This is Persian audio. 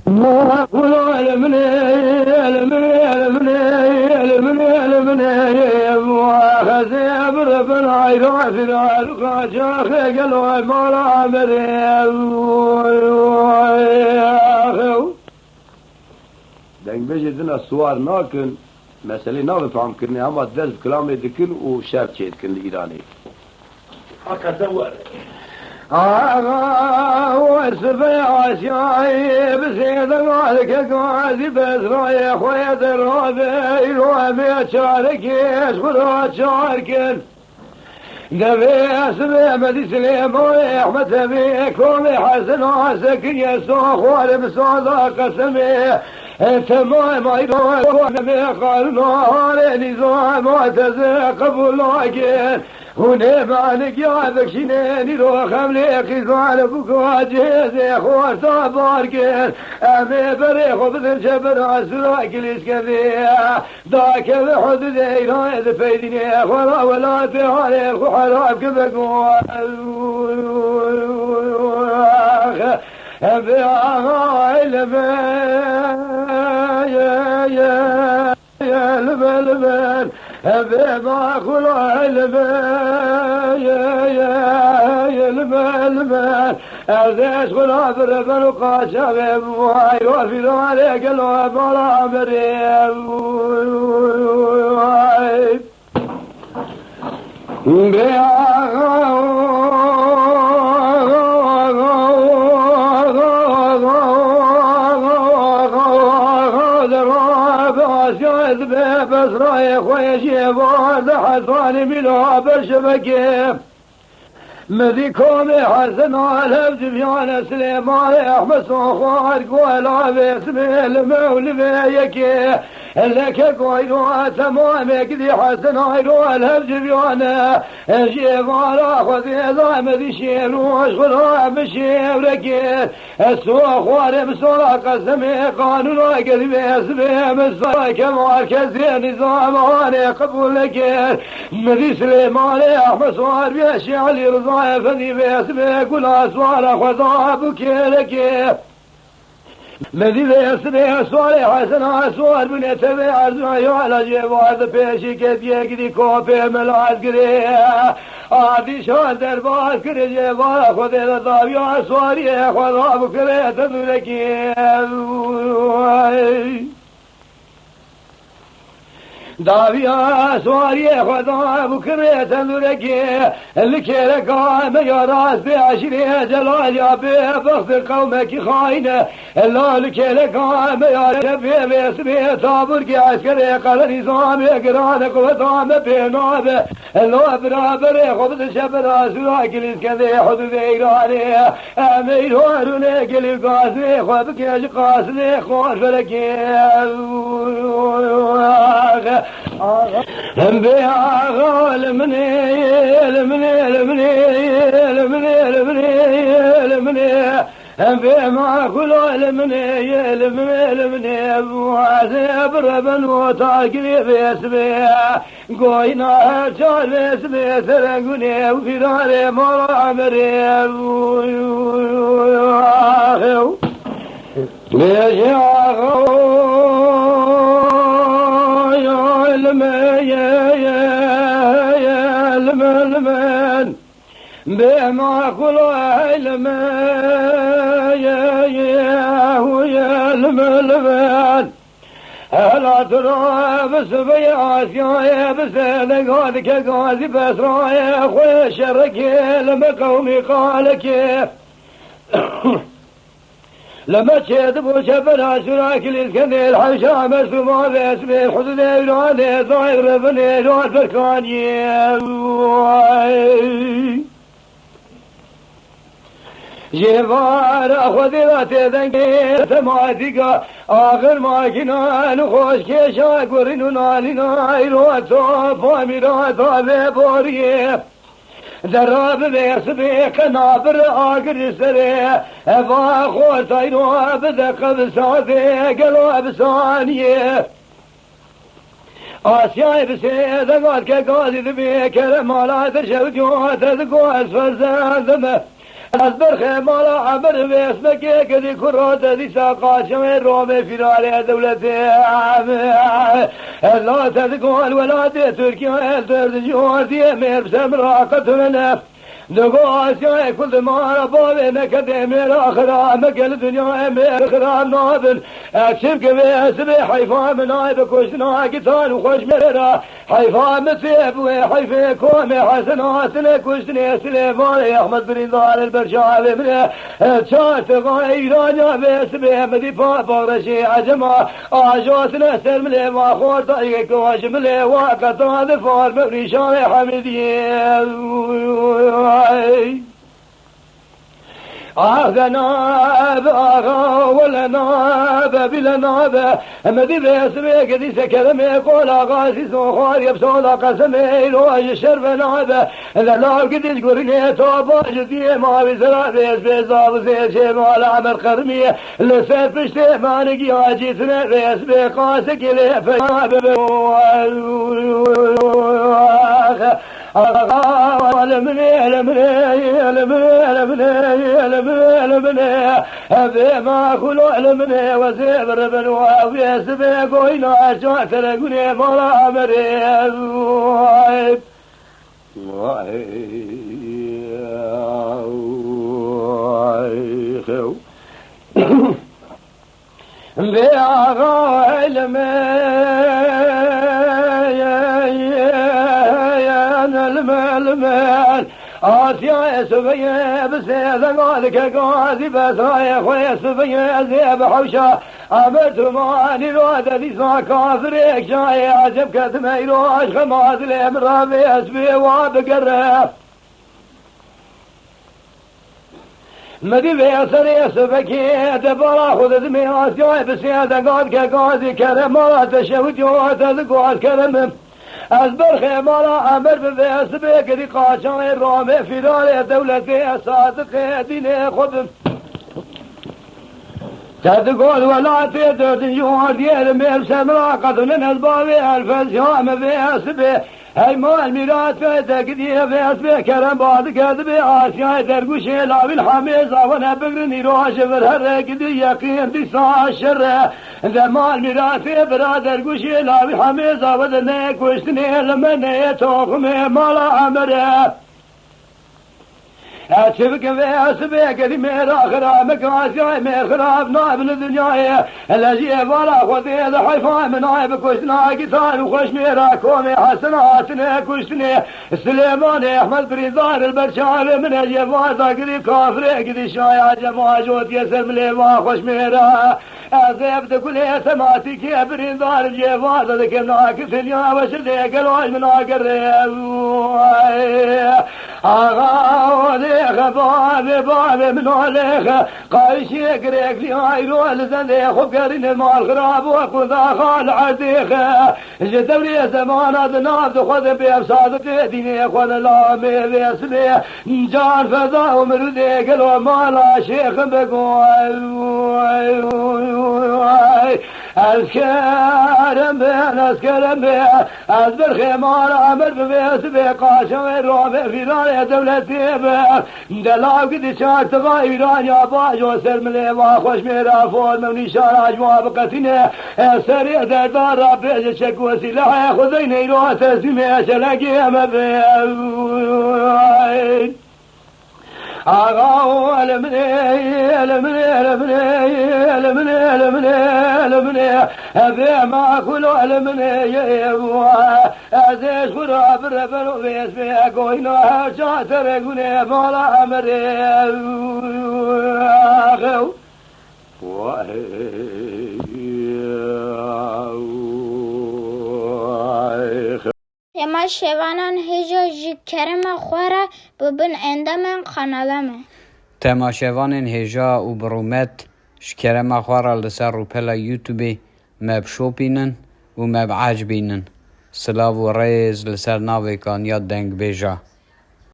ما أقول علمني وخزي بربنا عيرا في العلقة شاخي قلوا مولا مريم دنگ بجدن السوار ناكن مسئله نافهم كرني هما درس كلام دكن وشرط شيء كن الإيراني هكذا هو وارسفي عشاي بسيد مالك قاعد بسرايا خويا الرابي روابي شاركيش خلوات شاركن دبي اسمي مدي سليم احمد بيكم حسن عسكر يسوع خوالم صدا قسمي تمام ايضا قال نار نظام قبل لكن هنا مالك يا بكشنين رو خملي خزان بكواجه خوار صباركن امي بريخ وبذل جبر عسراك الاسكفيه ذاك الحدود ايران فيدني خلا ولا تعالي وحرام كبك يا لبن بما خلع البن يا لبن أزاش خلع بربن وقاشا بمواي وفي ذلك الواب ولا مريم بس رايح ويجيب وارد حصاني منها بالشبكة مذيكم حسن على جبيان سليمان احمد صخار قولا باسمه المولى يكي لك قويلو تمامك دي حسن عيرو الهبجبيان جيب على خذي ضامد شير واشغلها بشيرك السوخوار بسولا قسمي قانون قلبي اسمي مصدر كمركزي نظام وانا قبولك مدي سليمان احمد صار بيشي علي رضا فدي باسمي كل اسوار خذا بكيرك مدي باسمي صالح حسن اسوار من تبع ارزعي على جواد بيشي كديك دي كوبي ملعب قري عادي شان دربار كري جواد خذ الضابي اسواري خذا بكري تدركي داويا سواري خدا بكرة تندركي الكيرك عام يا راس بعشرة جلال يا بخت قومك خاينة الله الكيرك عام يا ربي باسمي طابرك عسكري قال نظام قرانك وطعم بناب الله برابر خبز شبر سراك الاسكذي حدود ايراني امير وارونك القاسي خبك قاسي خوار فركي بها المني بما كل المني وعذاب ربن وتاكلي باسمي قوينا شال باسمي ترقني وفي داري مرا عمري ليش المن بما خلع علم يا المن هلا ترى بس بياس يا بس لقادك قاضي بس رايح خويا شرك لما قومي قالك لما تشهد وشبر عشراك الاسكندر الحشا مسلمة باسمي الحدود ايراني ظاهر بني لون فركاني جبار اخذي ذاتي ذنكي تماتيكا آخر ما كنا نخوش كيشا قرنو نالينا ايرو صوفا ميرا طابي بوريه دراب بيسبي كنابر آخر سري ابا خوتينو بدق بساثي قلو بسانيه آسياء بسيدة قال كقاضي ذبي كرم على ترشو جوات ذقو اسفل زادمه از برخ مالا عمر و اسمك كدي كرات دي ساقات شمي رومي في رالي دولتي لا تذكر ولاد تركيا الدرد جوردي مير بسمراقة منف نقاش يا كل ما ربابي نكدي مير آخرا مقل دنيا مير خرام نابل اكشف كبير حيفا من عيب كشنا قتال وخش ميرا حيفا متيب وحيفا كومي حسنات لكشني سليفاني احمد بن دار البرشاوي من شات غيران يا بسبي مدي بارشي عجما اجوت نسل ملي ما خور طريق واش ملي وقت ظفار مبني شارع حميدي ناب آغا ولا ناب بلا ناب مدي باسمي قدي سكرمي قول آغا سيسو خوار يبسول قسمي لواج الشرف ناب لا قدي قرني توبا جدي ما بزرع بيس بيزاب زي شي مال عمر قرمي لسيف بشتي ما نقي عجيتنا بيس بقاسك لي فناب ما كلو علمني وزبر بنوا ويسبي قوينا شاك تلقوني مرا مريض بيا علمي المال آسيا سبيا بسيد مالك قاضي بسرايا خويا سبيا زيب حوشا عمرت ماني الوادة دي كافريك شاي عجب كتمي روش خماز الامرا بيسبي وابقرف مدي بيسر يسبكي دبرا خذ دمي آسيا بسيد قاد كقاضي كرم مرا تشوت يوات ذقوات كرم از برخ مالا عمر ببیس بگری قاچان رامه فیدال دولتی صادق دین خودم تدقل ولاتی دردن جوار دیر میر سمرا قدن البابی الفزیام بیس بی ای مال میرات فیده گدیه بیس بی کرم باد کرد بی آسیای درگوشی لاویل حمیز آونه بگرنی روش برهر گدی یقین دیسا شره ده مال میراتی برادر گوشی لاویل حمیز آونه نه کشتنی لمنه توخمه مالا عمره أشوفك في أسبيك اللي مير آخرامك عاشاي مير خراب نائب الدنيا الذي ولا خذي ذا حيفا من عيبك وشنا قتال وخش ميرا كومي حسناتنا كشتني سليماني أحمد بريزار البرشار من الجفاز قدي كافر قدي شايع جفا جوت يسر مليما خوش ميرا أزيبت كل سماتك يا بريزار الجفاز ذكرنا كثنيا وشرديك الواج من آقر آغا خباب باب من عليك قايش يقريك لي عيرو لزني خب قرين المال خراب وخذا خال عديك جدولي زمان هذا نابد خذ بأبصاد ديني خذ الله بيسلي جان فضا ومرديك لو مالا شيخ بقوي أذكرم بين أذكرم بين أذبر خمار عمر ببيس بقاشم الرابع في رالي دولتي دلاو قد شار تغايران يا باج وسر ملي واخوش ميرا فول موني شار جواب قتني سريع دردار رابع شكو سلاح خذيني رو تسمي شلقي مبين آغا المني أبي ما كلو المني أزيش خراب ربنو بيس بيقوينا شاتر قولي مولا أمري أخو تما شوانان هجا جکرم خوره ببن اندامن خانالمه تما شوانان هجا و برومت شکرم خوره لسر رو پلا یوتیوبی مب شوپینن و مب عجبینن سلاو و ریز لسر ناوی کان یاد دنگ بیجا